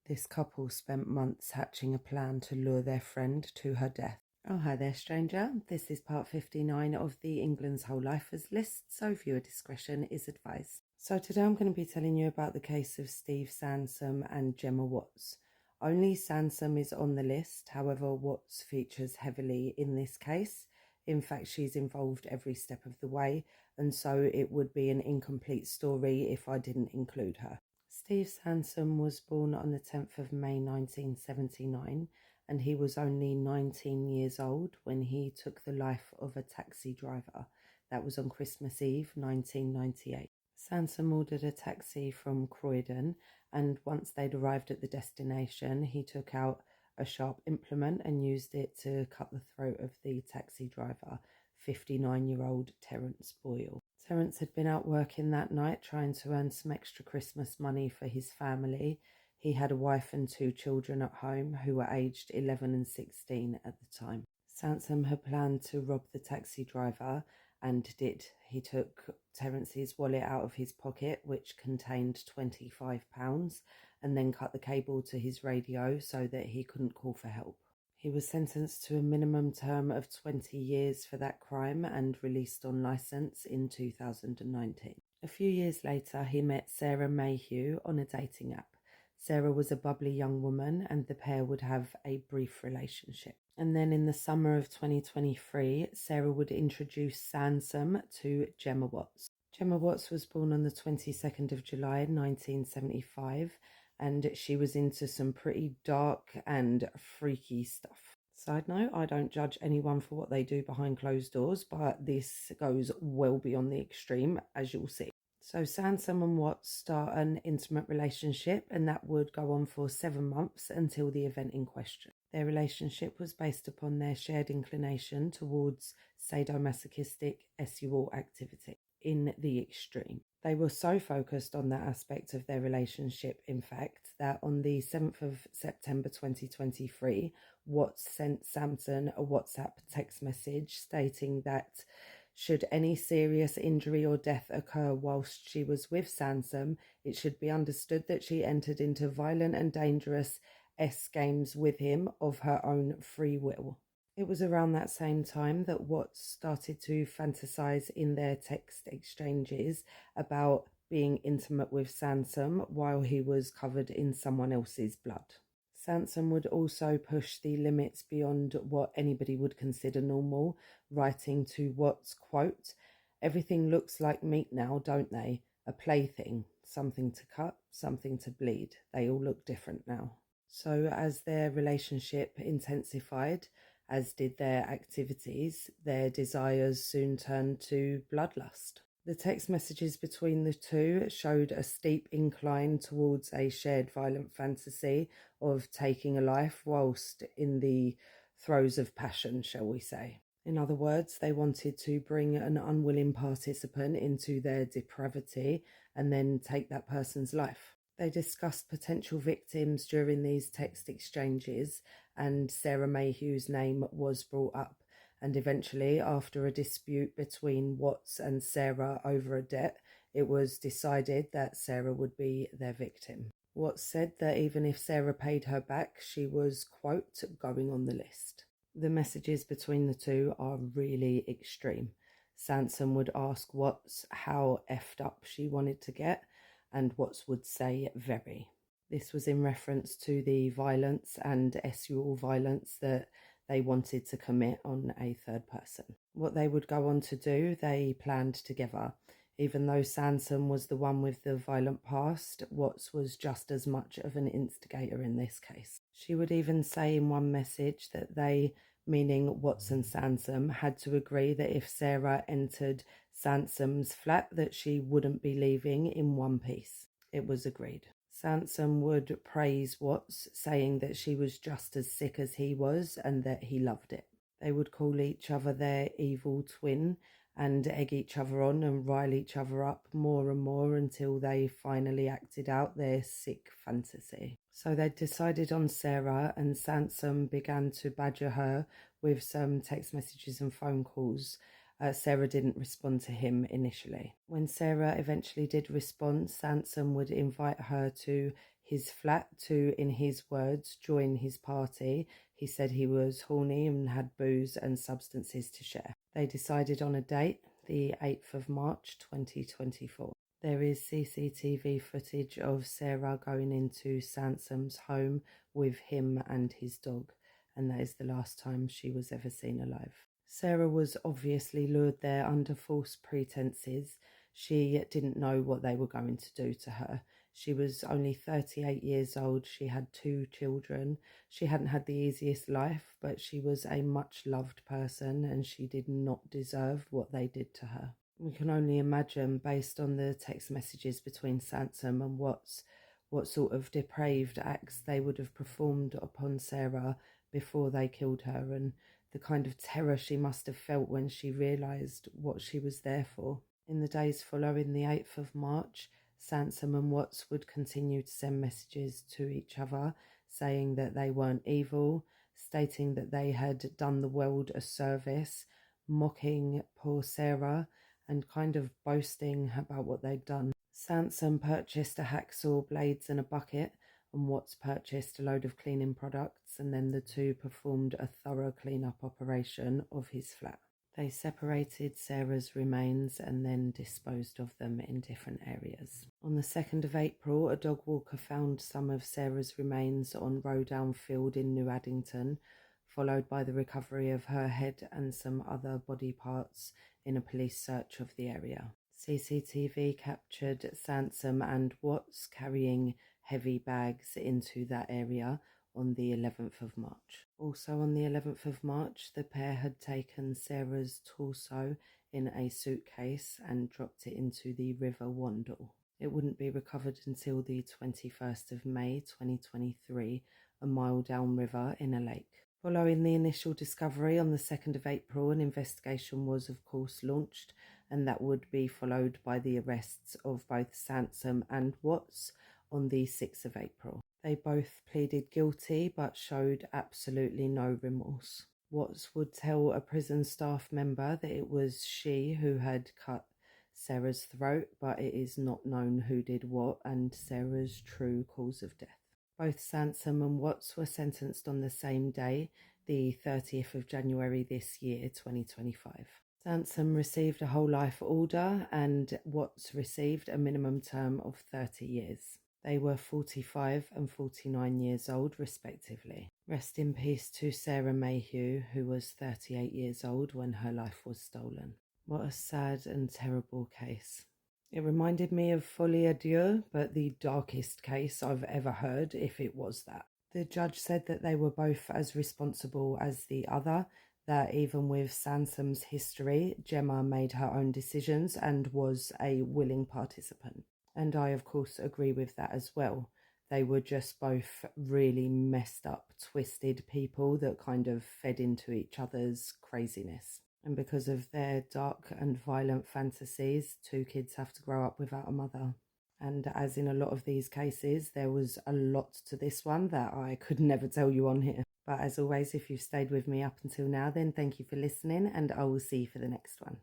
This couple spent months hatching a plan to lure their friend to her death. Oh, hi there, stranger. This is part 59 of the England's Whole Lifers list, so viewer discretion is advised. So today I'm going to be telling you about the case of Steve Sansom and Gemma Watts. Only Sansom is on the list, however Watts features heavily in this case. In fact, she's involved every step of the way, and so it would be an incomplete story if I didn't include her. Steve Sansom was born on the 10th of May 1979, and he was only 19 years old when he took the life of a taxi driver. That was on Christmas Eve 1998. Sansom ordered a taxi from Croydon, and once they'd arrived at the destination, he took out a sharp implement and used it to cut the throat of the taxi driver, 59-year-old Terence Boyle. Terence had been out working that night trying to earn some extra Christmas money for his family. He had a wife and 2 children at home who were aged 11 and 16 at the time. Sansom had planned to rob the taxi driver and did. He took Terence's wallet out of his pocket, which contained £25, and then cut the cable to his radio so that he couldn't call for help. He was sentenced to a minimum term of 20 years for that crime and released on licence in 2019. A few years later, he met Sarah Mayhew on a dating app. Sarah was a bubbly young woman and the pair would have a brief relationship. And then in the summer of 2023, Sarah would introduce Sansom to Gemma Watts. Gemma Watts was born on the 22nd of July 1975, and she was into some pretty dark and freaky stuff. Side note, I don't judge anyone for what they do behind closed doors, but this goes well beyond the extreme, as you'll see. So Sansom and Watts start an intimate relationship, and that would go on for 7 months until the event in question. Their relationship was based upon their shared inclination towards sadomasochistic sexual activity in the extreme. They were so focused on that aspect of their relationship, in fact, that on the 7th of September 2023, Watts sent Sansom a WhatsApp text message stating that should any serious injury or death occur whilst she was with Sansom, it should be understood that she entered into violent and dangerous games with him of her own free will. It was around that same time that Watts started to fantasize in their text exchanges about being intimate with Sansom while he was covered in someone else's blood. Sansom would also push the limits beyond what anybody would consider normal, writing to Watts, quote, "Everything looks like meat now, don't they? A plaything, something to cut, something to bleed. They all look different now." So as their relationship intensified, as did their activities, their desires soon turned to bloodlust. The text messages between the two showed a steep incline towards a shared violent fantasy of taking a life whilst in the throes of passion, shall we say. In other words, they wanted to bring an unwilling participant into their depravity and then take that person's life. They discussed potential victims during these text exchanges, and Sarah Mayhew's name was brought up. And eventually, after a dispute between Watts and Sarah over a debt, it was decided that Sarah would be their victim. Watts said that even if Sarah paid her back, she was, quote, going on the list. The messages between the two are really extreme. Sansom would ask Watts how effed up she wanted to get, and Watts would say very. This was in reference to the violence and sexual violence that they wanted to commit on a third person. What they would go on to do, they planned together. Even though Sansom was the one with the violent past, Watts was just as much of an instigator in this case. She would even say in one message that they, meaning Watts and Sansom, had to agree that if Sarah entered Sansom's flat that she wouldn't be leaving in one piece. It was agreed. Sansom would praise Watts, saying that she was just as sick as he was and that he loved it. They would call each other their evil twin and egg each other on and rile each other up more and more until they finally acted out their sick fantasy. So they decided on Sarah, and Sansom began to badger her with some text messages and phone calls. Sarah didn't respond to him initially. When Sarah eventually did respond, Sansom would invite her to his flat to, in his words, join his party. He said he was horny and had booze and substances to share. They decided on a date, the 8th of March 2024. There is CCTV footage of Sarah going into Sansom's home with him and his dog, and that is the last time she was ever seen alive. Sarah was obviously lured there under false pretenses. She didn't know what they were going to do to her. She was only 38 years old. She had 2 children. She hadn't had the easiest life, but she was a much loved person and she did not deserve what they did to her. We can only imagine, based on the text messages between Sansom and Watts, what sort of depraved acts they would have performed upon Sarah before they killed her, and the kind of terror she must have felt when she realised what she was there for. In the days following the 8th of March, Sansom and Watts would continue to send messages to each other, saying that they weren't evil, stating that they had done the world a service, mocking poor Sarah, and kind of boasting about what they'd done. Sansom purchased a hacksaw, blades and a bucket, and Watts purchased a load of cleaning products, and then the two performed a thorough clean-up operation of his flat. They separated Sarah's remains and then disposed of them in different areas. On the 2nd of April, a dog walker found some of Sarah's remains on Rowdown Field in New Addington, followed by the recovery of her head and some other body parts in a police search of the area. CCTV captured Sansom and Watts carrying heavy bags into that area on the 11th of March. Also on the 11th of March, the pair had taken Sarah's torso in a suitcase and dropped it into the River Wandle. It wouldn't be recovered until the 21st of May 2023, a mile downriver in a lake. Following the initial discovery on the 2nd of April, an investigation was of course launched, and that would be followed by the arrests of both Sansom and Watts on the 6th of April. They both pleaded guilty but showed absolutely no remorse. Watts would tell a prison staff member that it was she who had cut Sarah's throat, but it is not known who did what and Sarah's true cause of death. Both Sansom and Watts were sentenced on the same day, the 30th of January this year, 2025. Sansom received a whole life order and Watts received a minimum term of 30 years. They were 45 and 49 years old, respectively. Rest in peace to Sarah Mayhew, who was 38 years old when her life was stolen. What a sad and terrible case. It reminded me of Folie à Deux, but the darkest case I've ever heard, if it was that. The judge said that they were both as responsible as the other, that even with Sansom's history, Gemma made her own decisions and was a willing participant. And I, of course, agree with that as well. They were just both really messed up, twisted people that kind of fed into each other's craziness. And because of their dark and violent fantasies, 2 kids have to grow up without a mother. And as in a lot of these cases, there was a lot to this one that I could never tell you on here. But as always, if you've stayed with me up until now, then thank you for listening, and I will see you for the next one.